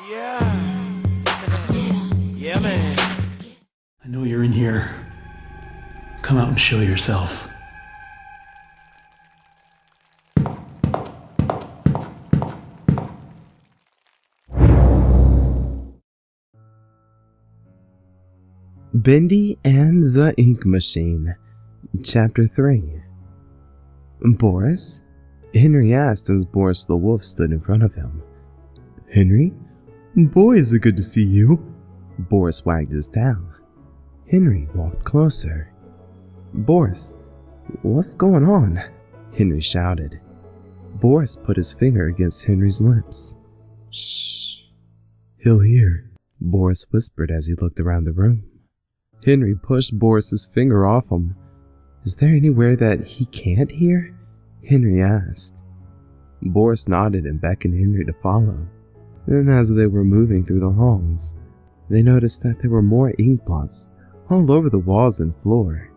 Yeah. Yeah, man. I know you're in here. Come out and show yourself. Bendy and the Ink Machine, Chapter 3. Boris? Henry asked as Boris the Wolf stood in front of him. Henry? Boy, is it good to see you. Boris wagged his tail. Henry walked closer. Boris, what's going on? Henry shouted. Boris put his finger against Henry's lips. Shh. He'll hear, Boris whispered as he looked around the room. Henry pushed Boris's finger off him. Is there anywhere that he can't hear? Henry asked. Boris nodded and beckoned Henry to follow. And as they were moving through the halls, they noticed that there were more ink blots all over the walls and floor.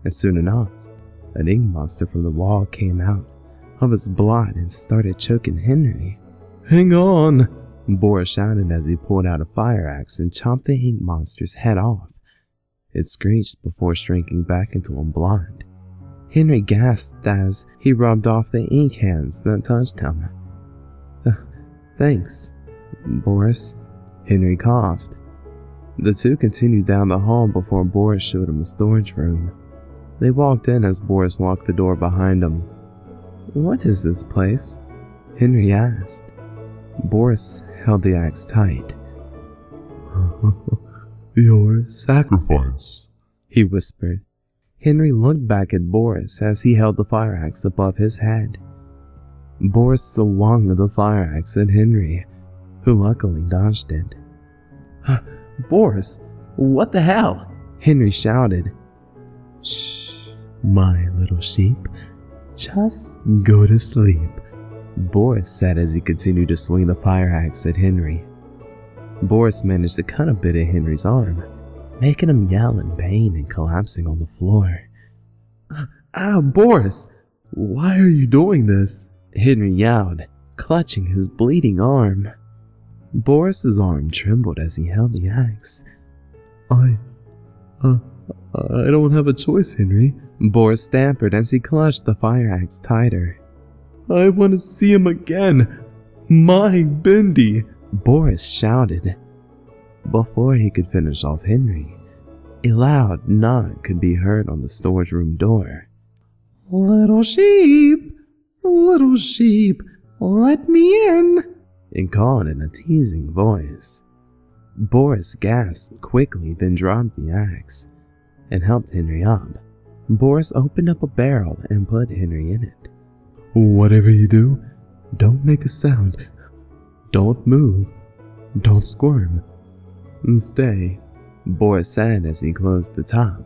And soon enough, an ink monster from the wall came out of its blot and started choking Henry. Hang on, Boris shouted as he pulled out a fire axe and chopped the ink monster's head off. It screeched before shrinking back into a blot. Henry gasped as he rubbed off the ink hands that touched him. Thanks, Boris, Henry coughed. The two continued down the hall before Boris showed him a storage room. They walked in as Boris locked the door behind him. What is this place? Henry asked. Boris held the axe tight. Your sacrifice, he whispered. Henry looked back at Boris as he held the fire axe above his head. Boris swung the fire axe at Henry, who luckily dodged it. Boris, what the hell? Henry shouted. Shh, my little sheep. Just go to sleep, Boris said as he continued to swing the fire axe at Henry. Boris managed to cut a bit of Henry's arm, making him yell in pain and collapsing on the floor. Boris, why are you doing this? Henry yelled, clutching his bleeding arm. Boris's arm trembled as he held the axe. I don't have a choice, Henry, Boris stammered as he clutched the fire axe tighter. I want to see him again. My Bendy, Boris shouted. Before he could finish off Henry, a loud knock could be heard on the storage room door. Little sheep, let me in, it called in a teasing voice. Boris gasped quickly, then dropped the axe and helped Henry up. Boris opened up a barrel and put Henry in it. Whatever you do, don't make a sound. Don't move. Don't squirm. Stay, Boris said as he closed the top.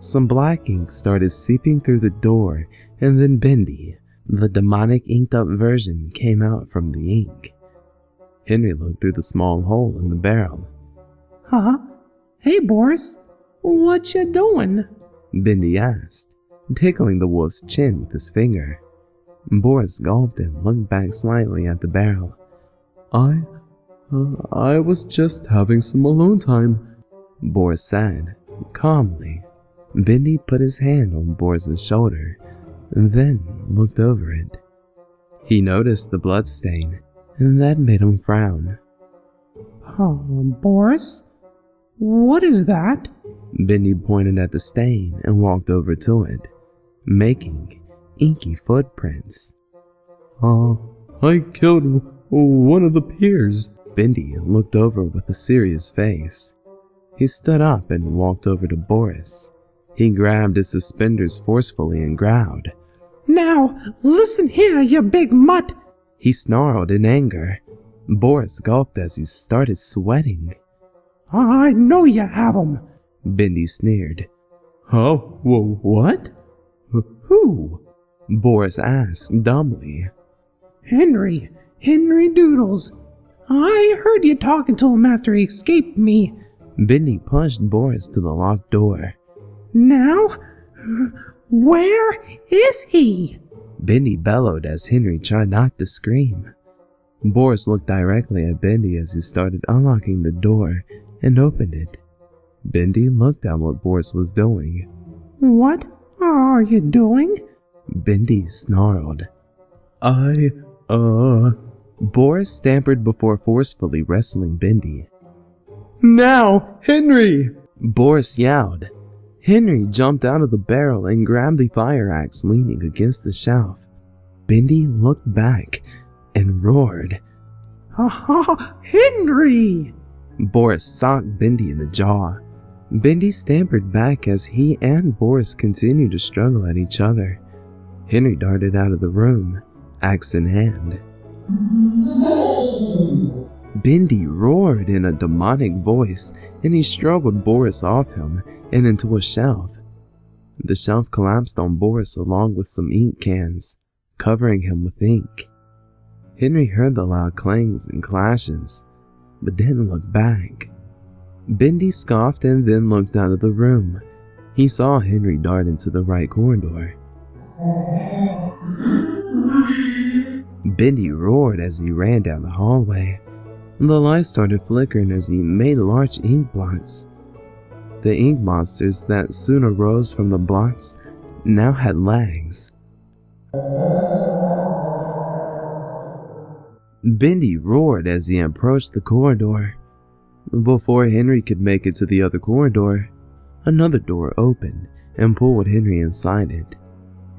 Some black ink started seeping through the door, and then Bendy, the demonic inked-up version, came out from the ink. Henry looked through the small hole in the barrel. Huh? Hey, Boris, what you doing? Bendy asked, tickling the wolf's chin with his finger. Boris gulped and looked back slightly at the barrel. I was just having some alone time, Boris said, calmly. Bendy put his hand on Boris's shoulder, and then looked over it. He noticed the blood stain, and that made him frown. Boris? What is that? Bendy pointed at the stain and walked over to it, making inky footprints. I killed one of the peers. Bendy looked over with a serious face. He stood up and walked over to Boris. He grabbed his suspenders forcefully and growled. Now, listen here, you big mutt! He snarled in anger. Boris gulped as he started sweating. I know you have 'em, Bendy sneered. Oh, what? Who? Boris asked dumbly. Henry Doodles. I heard you talking to him after he escaped me. Bendy pushed Boris to the locked door. Now? Where is he? Bendy bellowed as Henry tried not to scream. Boris looked directly at Bendy as he started unlocking the door and opened it. Bendy looked at what Boris was doing. What are you doing? Bendy snarled. Boris stammered before forcefully wrestling Bendy. Now, Henry! Boris yelled. Henry jumped out of the barrel and grabbed the fire axe leaning against the shelf. Bendy looked back and roared. Ha ha! Henry! Boris socked Bendy in the jaw. Bendy stammered back as he and Boris continued to struggle at each other. Henry darted out of the room, axe in hand. Bendy roared in a demonic voice, and he struggled Boris off him and into a shelf. The shelf collapsed on Boris along with some ink cans, covering him with ink. Henry heard the loud clangs and clashes, but didn't look back. Bendy scoffed and then looked out of the room. He saw Henry dart into the right corridor. Bendy roared as he ran down the hallway. The lights started flickering as he made large ink blots. The ink monsters that soon arose from the blots now had legs. Bendy roared as he approached the corridor. Before Henry could make it to the other corridor, another door opened and pulled Henry inside it,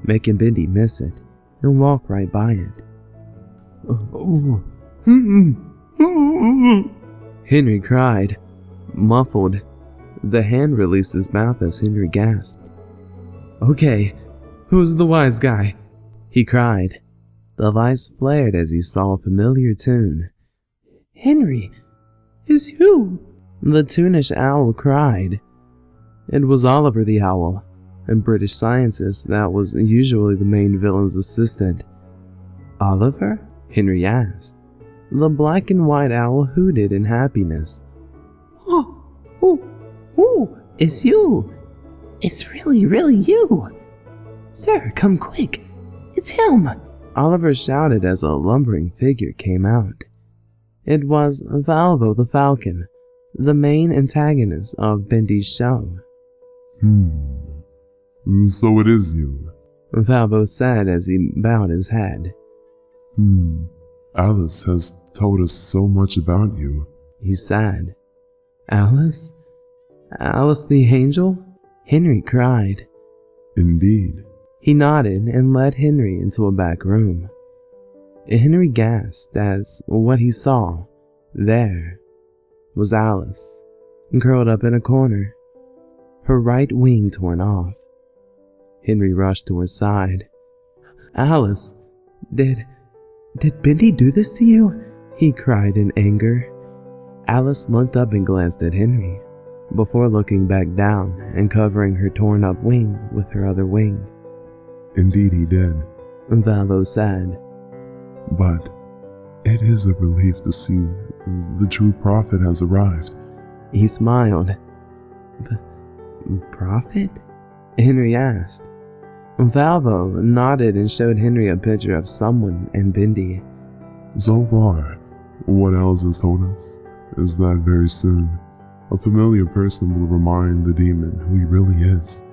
making Bendy miss it and walk right by it. Henry cried, muffled. The hand released his mouth as Henry gasped. "Okay, who's the wise guy?" he cried. The lights flared as he saw a familiar tune. "Henry, it's you!" The toonish owl cried. It was Oliver the Owl, a British scientist that was usually the main villain's assistant. "Oliver?" Henry asked. The black and white owl hooted in happiness. Oh, it's you! It's really you! Sir, come quick! It's him! Oliver shouted as a lumbering figure came out. It was Valvo the Falcon, the main antagonist of Bendy's show. So it is you. Valvo said as he bowed his head. Alice has told us so much about you. He said. Alice? Alice the angel? Henry cried. Indeed. He nodded and led Henry into a back room. Henry gasped as what he saw there was Alice, curled up in a corner, her right wing torn off. Henry rushed to her side. "Alice, did Bendy do this to you?" he cried in anger. Alice looked up and glanced at Henry, before looking back down and covering her torn up wing with her other wing. Indeed he did, Valvo said. But it is a relief to see the true prophet has arrived. He smiled. Prophet? Henry asked. Valvo nodded and showed Henry a picture of someone and Bendy. So far, what Alice has told us is that very soon, a familiar person will remind the demon who he really is.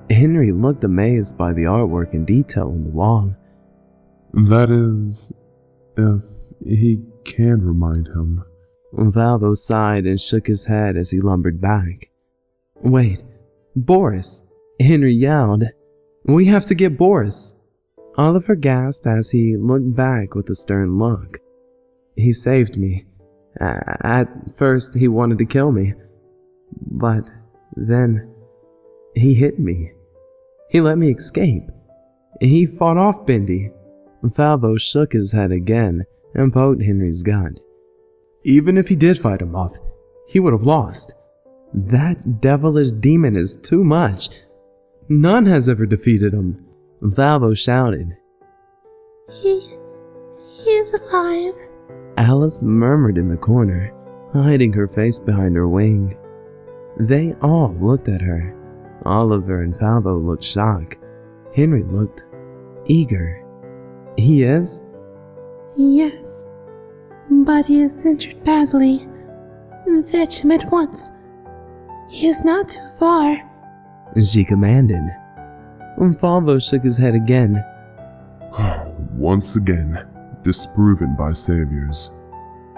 Henry looked amazed by the artwork and detail on the wall. That is, if he can remind him. Valvo sighed and shook his head as he lumbered back. Wait, Boris! Henry yelled. We have to get Boris! Oliver gasped as he looked back with a stern look. He saved me. At first he wanted to kill me, but then he hit me. He let me escape. He fought off Bendy. Valvo shook his head again and poked Henry's gut. Even if he did fight him off, he would have lost. That devilish demon is too much. None has ever defeated him. Valvo shouted. He is alive. Alice murmured in the corner, hiding her face behind her wing. They all looked at her. Oliver and Valvo looked shocked. Henry looked eager. He is? Yes. Buddy is injured badly. Fetch him at once. He is not too far. She commanded. Falvo shook his head again. Once again, disproven by saviors.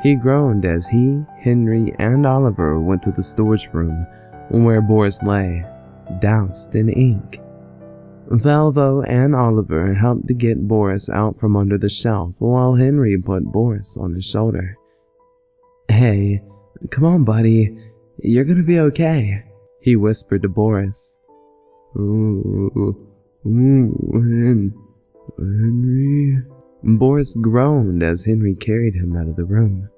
He groaned as he, Henry, and Oliver went to the storage room where Boris lay, doused in ink. Falvo and Oliver helped to get Boris out from under the shelf while Henry put Boris on his shoulder. "Hey, come on, buddy. You're gonna be okay," he whispered to Boris. Henry. Boris groaned as Henry carried him out of the room.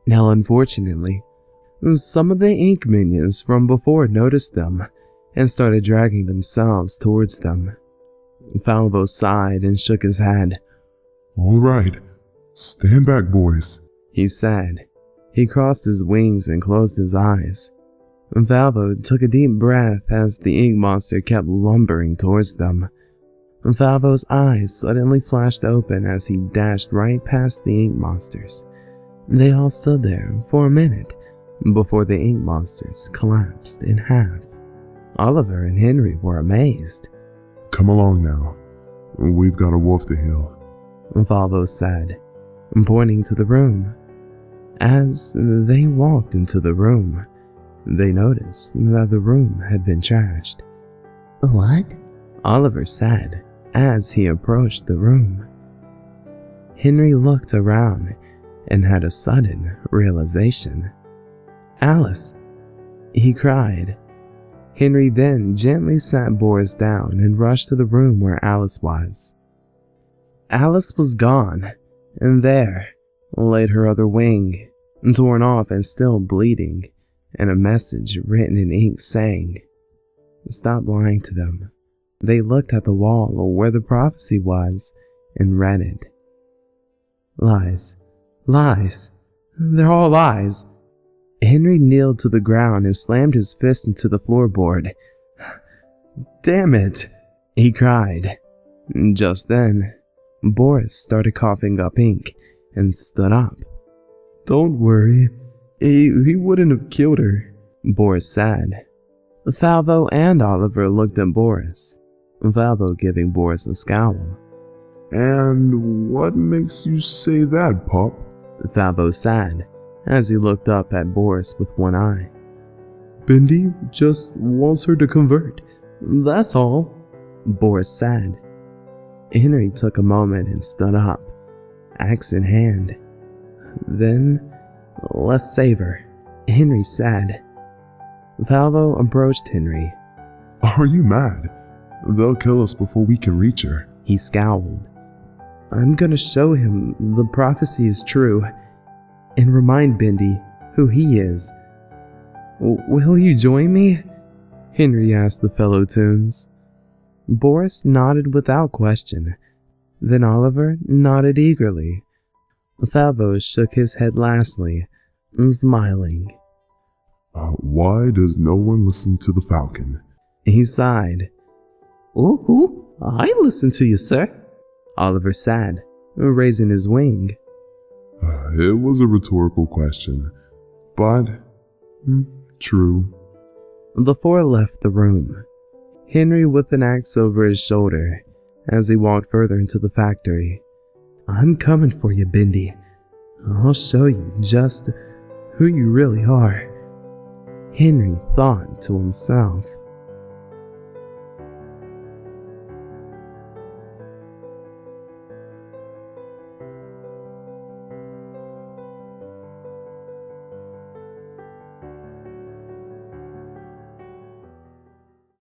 Now, unfortunately, some of the ink minions from before noticed them and started dragging themselves towards them. Falvo sighed and shook his head. All right, stand back, boys, he said. He crossed his wings and closed his eyes. Falvo took a deep breath as the ink monster kept lumbering towards them. Falvo's eyes suddenly flashed open as he dashed right past the ink monsters. They all stood there for a minute before the ink monsters collapsed in half. Oliver and Henry were amazed. Come along now. We've got a wolf to heal, Falvo said, pointing to the room. As they walked into the room, they noticed that the room had been trashed. What? Oliver said as he approached the room. Henry looked around and had a sudden realization. "Alice!" he cried. Henry then gently sat Boris down and rushed to the room where Alice was. Alice was gone, and there laid her other wing, torn off and still bleeding, and a message written in ink saying, "Stop lying to them." They looked at the wall where the prophecy was and read it. Lies. Lies. They're all lies. Henry kneeled to the ground and slammed his fist into the floorboard. "Damn it," he cried. Just then, Boris started coughing up ink and stood up. "Don't worry, he wouldn't have killed her," Boris said. Falvo and Oliver looked at Boris, Falvo giving Boris a scowl. And what makes you say that, pup? Falvo said, as he looked up at Boris with one eye. Bendy just wants her to convert, that's all, Boris said. Henry took a moment and stood up, axe in hand. "Then, let's save her," Henry said. Falvo approached Henry. Are you mad? They'll kill us before we can reach her. He scowled. "I'm gonna show him the prophecy is true, and remind Bendy who he is. Will you join me?" Henry asked the fellow toons. Boris nodded without question. Then Oliver nodded eagerly. Falvo shook his head lastly, smiling. Why does no one listen to the falcon? He sighed. Ooh, I listen to you, sir," Oliver said, raising his wing. It was a rhetorical question, but true. The four left the room, Henry with an axe over his shoulder as he walked further into the factory. "I'm coming for you, Bendy. I'll show you just who you really are," Henry thought to himself.